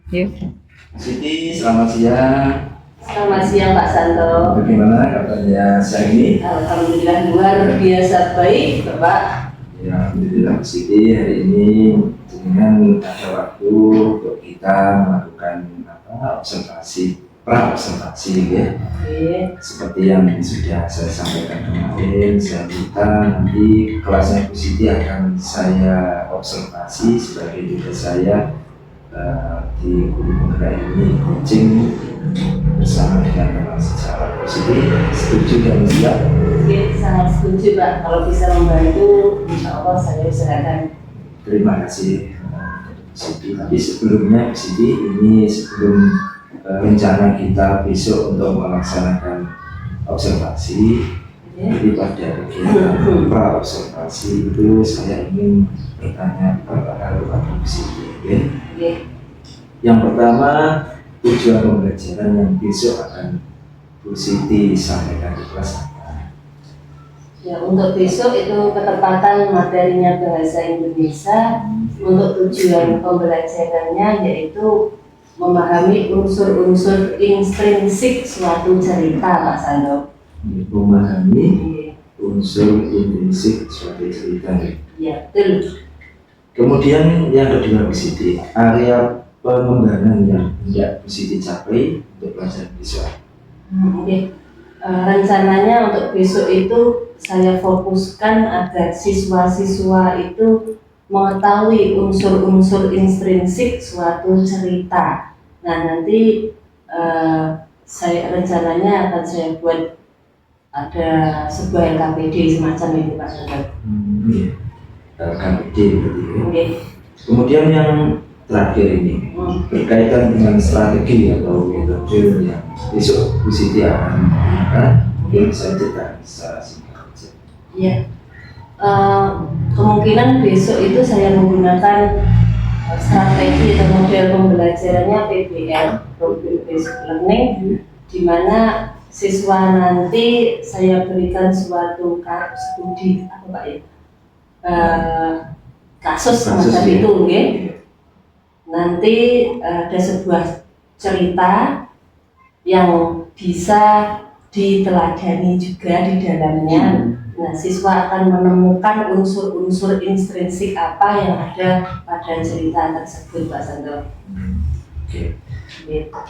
Yuk. Siti, selamat siang. Selamat siang Pak Santo. Bagaimana kabarnya siang ini? Alhamdulillah luar biasa baik, Bapak. Ya, alhamdulillah Siti, hari ini dengan ada waktu untuk kita melakukan observasi, pra-observasi ya. Oke. Seperti yang sudah saya sampaikan kemarin, saya minta nanti kelasnya Bu Siti akan saya observasi sebagai tugas saya di guru penggerak ini coaching bersama dengan teman secara positif. Setuju dan siap? Oke, sangat setuju Pak. Kalau bisa membantu, insya Allah saya usahakan. Terima kasih Siti. Tapi sebelumnya Siti, ini sebelum rencana kita besok untuk melaksanakan observasi, jadi pada kegiatan pra observasi itu saya ingin bertanya kepada Bu Siti. Oke. Yang pertama, tujuan pembelajaran yang besok akan Bu Siti sampaikan di kelas apa? Ya, untuk besok itu ketepatan materinya bahasa Indonesia. Untuk tujuan pembelajarannya yaitu memahami unsur-unsur intrinsik suatu cerita, Pak Santo. Memahami unsur intrinsik suatu cerita. Ya, betul. Kemudian yang kedua Bu Siti, area pengembangan yang hendak Bu Siti capai untuk pelajaran besok. Oke. Rencananya untuk besok itu saya fokuskan agar siswa-siswa itu mengetahui unsur-unsur intrinsik suatu cerita. Nah, nanti saya rencananya akan saya buat ada sebuah LKPD semacam itu Pak Santo. Iya. LKPD berarti ya. Oke. Kemudian yang terakhir ini berkaitan dengan strategi atau metode yang besok Bu Siti akan menggunakan, mungkin bisa cerita secara singkat saja. Ya, kemungkinan besok itu saya menggunakan strategi atau model pembelajarannya PBL, Problem Based Learning, di mana siswa nanti saya berikan suatu studi apa Pak ya, kasus semacam ya. itu, okay? Nanti ada sebuah cerita yang bisa diteladani juga di dalamnya. Nah, siswa akan menemukan unsur-unsur intrinsik apa yang ada pada cerita tersebut, Pak Santo. Oke.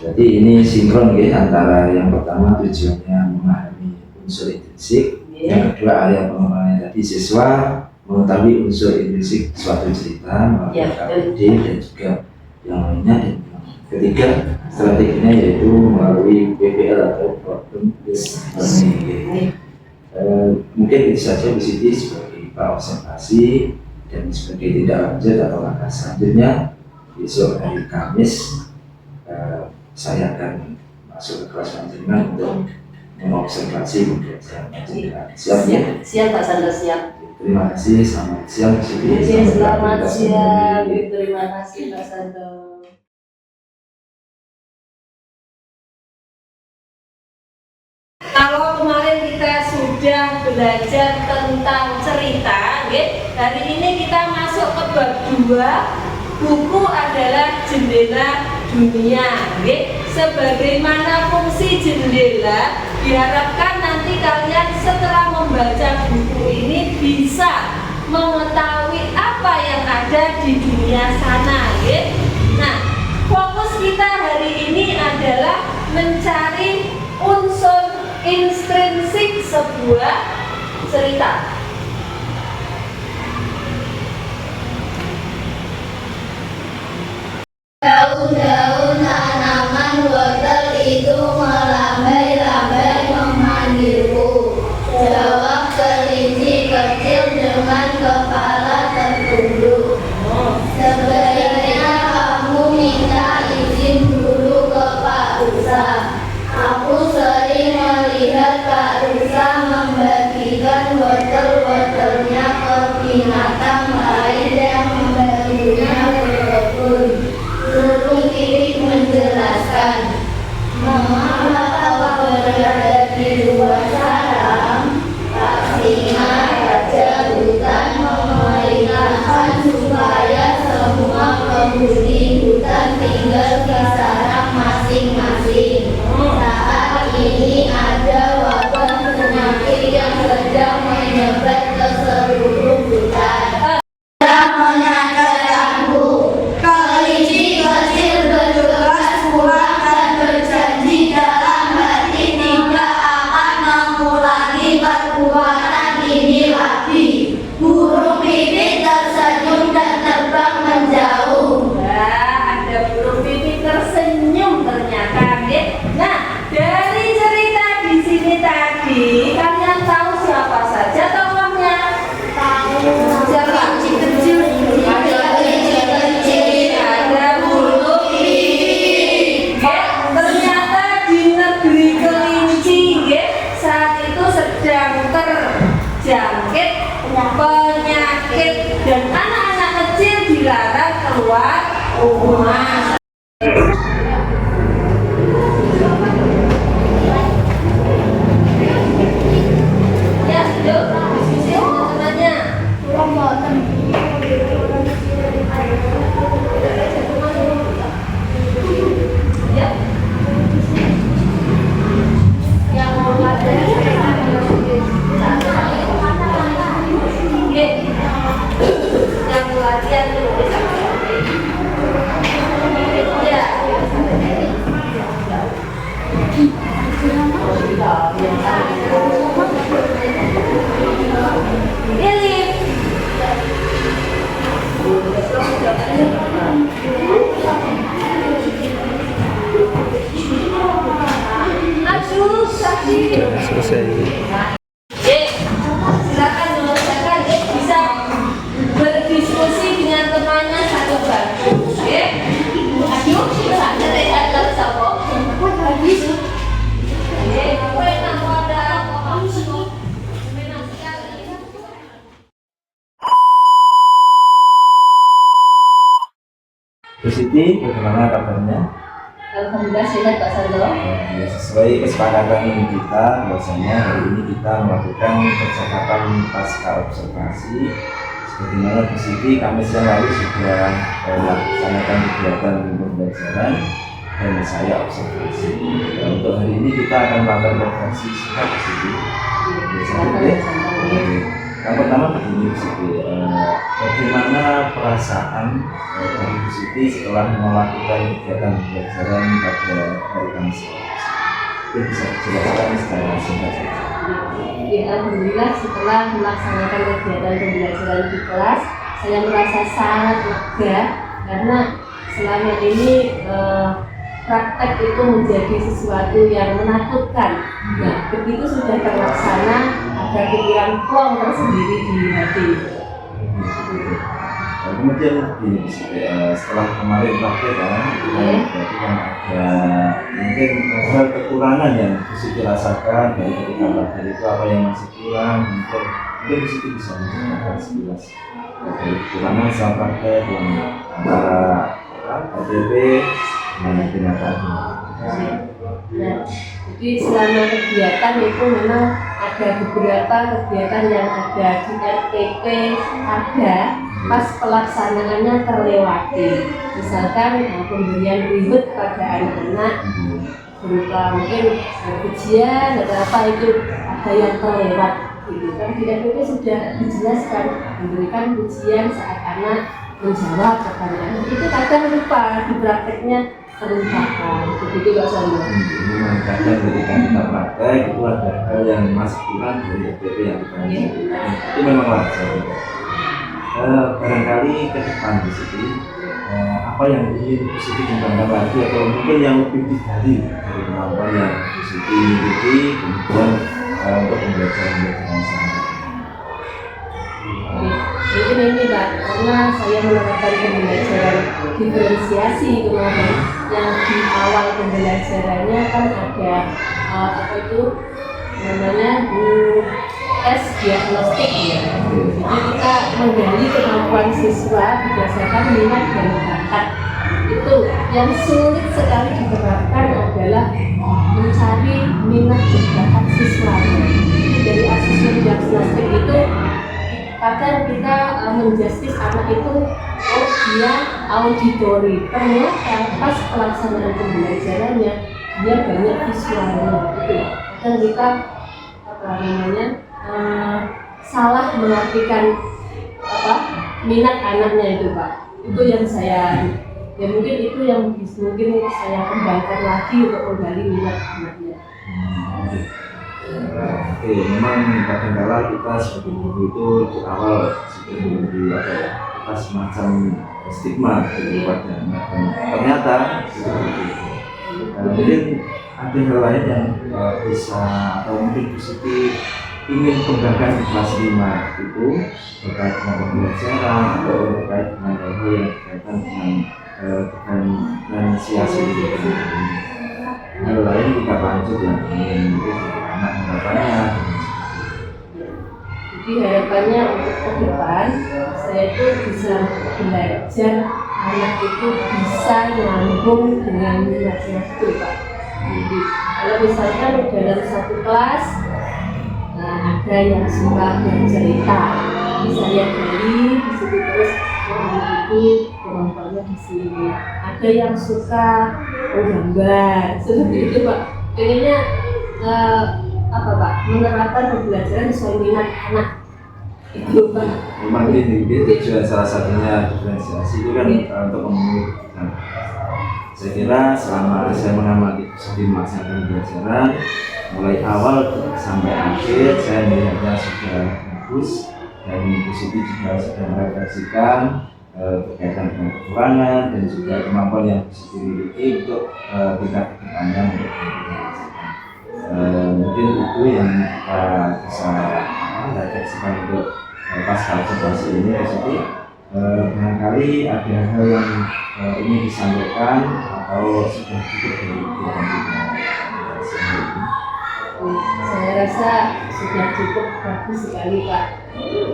Jadi ini sinkron ya, antara yang pertama tujuannya memahami unsur intrinsik, yang kedua area pengembangan tadi siswa mengetahui unsur intrinsik suatu cerita melalui KPD dan juga yang lainnya, dan yang ketiga strateginya yaitu melalui PBL atau Problem Based Learning. Mungkin itu saja Bu Siti sebagai observasi dan sebagai tindak lanjut atau langkah selanjutnya. Besok hari Kamis saya akan masuk ke kelas panjenengan untuk mengobservasi pembelajaran panjenengan. Siap ya? Siap Pak Santo, siap. Terima kasih, selamat siang Bu Siti. Selamat siang, terima kasih Pak Santo. Kalau kemarin kita sudah belajar tentang cerita, hari ini kita masuk ke bab 2. Buku adalah jendela dunia. Sebagaimana fungsi jendela, diharapkan nanti kalian setelah membaca buku ini bisa mengetahui apa yang ada di dunia sana. Nah, fokus kita hari ini adalah mencari unsur intrinsik sebuah cerita. Daun-daun tanaman wortel itu melambai-lambai memanggilku. Jawab kelinci kecil dengan kepala tertunduk. Sebaiknya kamu minta izin dulu ke Pak Rusa. Aku sering melihat Pak Rusa membagikan wortel-wortelnya ke binatang lain yang membelinya ke kebun. Burung penghuni hutan tinggal di sarang masing-masing. Saat ini ada wabah penyakit yang sedang menyebar ke seluruh hutan. Kelinci kecil bergegas pulang dan berjanji dalam hati tidak akan mengulangi perbuatan ini lagi. Burung pipit tersenyum dan terbang menjauh. Nah, ada burung pipit tersenyum ternyata, ya. Nah, dari cerita di sini tadi, kalian tahu siapa saja tokohnya? Siapa? Kecil. Ada burung pipit. Ternyata di negeri kelinci, ya, saat itu sedang terjangkit penyakit dan anak-anak kecil dilarang keluar rumah. Ya, yuk diskusi teman-temannya. Ya. Yang mau latihan yang latihan dulu ya. Elif aduh sakit. Selesai. Silakan mengerjakan, bisa berdiskusi dengan temannya satu bangku. Aduh, ada rekan sama. Bu Siti, bagaimana kabarnya? Alhamdulillah sehat Pak Sando. Ya, sesuai kesepakatan kita, bahwasanya hari ini kita melakukan percakapan pasca observasi. Sebagaimana Bu Siti, Kamis yang lalu sudah melaksanakan kegiatan pembelajaran dan saya observasi. Ya, untuk hari ini kita akan melakukan refleksi singkat Bu Siti. Yang pertama begini Bu Siti, bagaimana perasaan dari Bu Siti setelah melakukan kegiatan pembelajaran pada hari Kamis? Mungkin bisa dijelaskan secara singkat saja. Ya, alhamdulillah setelah melaksanakan kegiatan pembelajaran di kelas, saya merasa sangat lega karena selama ini praktek itu menjadi sesuatu yang menakutkan. Nah, begitu sudah terlaksana, ada pikiran plong tersendiri di hati. Kemudian setelah kemarin praktek kan, berarti kan ada mungkin hal kekurangan yang bisa dirasakan dari ketika praktek itu, apa yang masih kurang, mungkin di situ bisa menjelaskan sekilas dari kekurangan selama praktek yang antara HDP dengan kenyataan. Nah, jadi selama kegiatan itu memang ada beberapa kegiatan yang ada di RPP ada, pas pelaksanaannya terlewati. Misalkan pemberian ribet pada anak-anak berupa mungkin ujian atau apa, itu ada yang terlewat gitu kan. Di RPP sudah dijelaskan memberikan ujian saat anak menjawab pertanyaan, itu kadang lupa, di prakteknya terlupakan. Begitu Pak Sando. Memang kadang ketika kita praktek itu ada hal yang masih kurang dari RPP yang kita lakukan. Itu memang wajar. Barangkali ke depan di sini apa yang ingin Bu Siti kembangkan lagi, atau mungkin yang lebih dari kemampuan yang Bu Siti miliki kemudian untuk pembelajaran sama. Mungkin ini Pak, karena saya menerapkan pembelajaran diferensiasi kemarin, yang di awal pembelajarannya kan ada apa itu namanya tes diagnostik ya. Jadi kita menggali kemampuan siswa berdasarkan minat dan bakat. Itu yang sulit sekali diterapkan adalah mencari minat dan bakat siswa. Jadi dari asesmen diagnostik itu kadang kita menjustis anak itu, oh dia auditori, ternyata pas pelaksanaan pembelajarannya dia banyak visualnya gitu. Kadang kita salah mengartikan minat anaknya itu Pak. Itu yang saya, ya mungkin itu yang mungkin saya kembangkan lagi untuk menggali minat anaknya. Oke, memang kadang-kala kita sebagai guru itu di awal sudah memberi kita semacam stigma kepada anak, dan ternyata mungkin ada hal lain yang bisa atau mungkin positif ingin kembangkan di kelas 5 itu terkait dengan pembelajaran atau terkait dengan hal yang berkaitan dengan siasat itu. Hal lain kita lanjut yang ingin anak harapannya. Jadi harapannya untuk ke depan saya itu bisa belajar anak itu bisa nyambung dengan minatnya itu Pak. Jadi kalau misalkan dalam satu kelas ada yang suka bercerita, bisa saya gali di situ terus itu kemampuannya di sini. Ada yang suka menggambar, seperti itu Pak. Pengennya Pak, menerapkan pembelajaran sesuai minat anak itu Pak. Memang ini tujuan salah satunya diferensiasi itu kan untuk memenuhi kebutuhan. Saya kira selama saya mengamati di melaksanakan pembelajaran mulai awal sampai akhir saya melihatnya sudah bagus, dan di situ juga sudah merefleksikan berkaitan dengan kekurangan dan juga kemampuan yang bisa dimiliki untuk tingkat kedepannya untuk mungkin itu yang kita bisa refleksikan untuk pasca observasi ini. Di situ barangkali ada hal yang ingin disampaikan atau sudah cukup dari saya rasa sudah cukup bagus sekali Pak.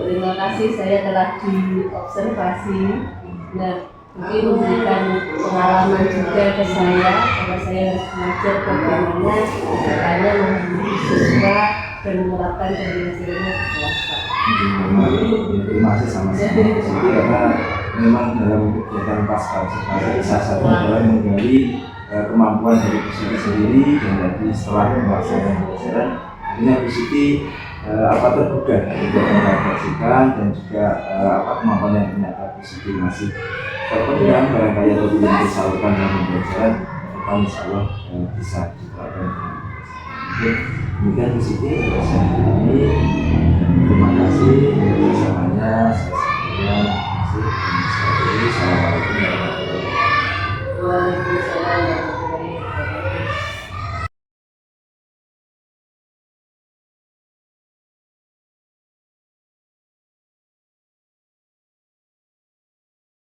Terima kasih saya telah diobservasi. Nah, mungkin memberikan pengalaman juga ke saya karena saya harus belajar bagaimana caranya menghubungi siswa dan menerapkan pembelajarannya ke kelas Pak. Terima kasih sama-sama. Jadi karena memang dalam kegiatan pasca observasi salah satu adalah menggali kemampuan dari Pusiti sendiri, dan jadi setelah melaksanakan pembelajaran akhirnya Pusiti tergugah untuk merefleksikan dan juga kemampuan yang ternyata Pusiti masih terpendam barangkali atau belum disalurkan dalam pembelajaran, maka insya Allah bisa diterapkan. Demikian Pusiti saya ini, terima kasih bersamanya.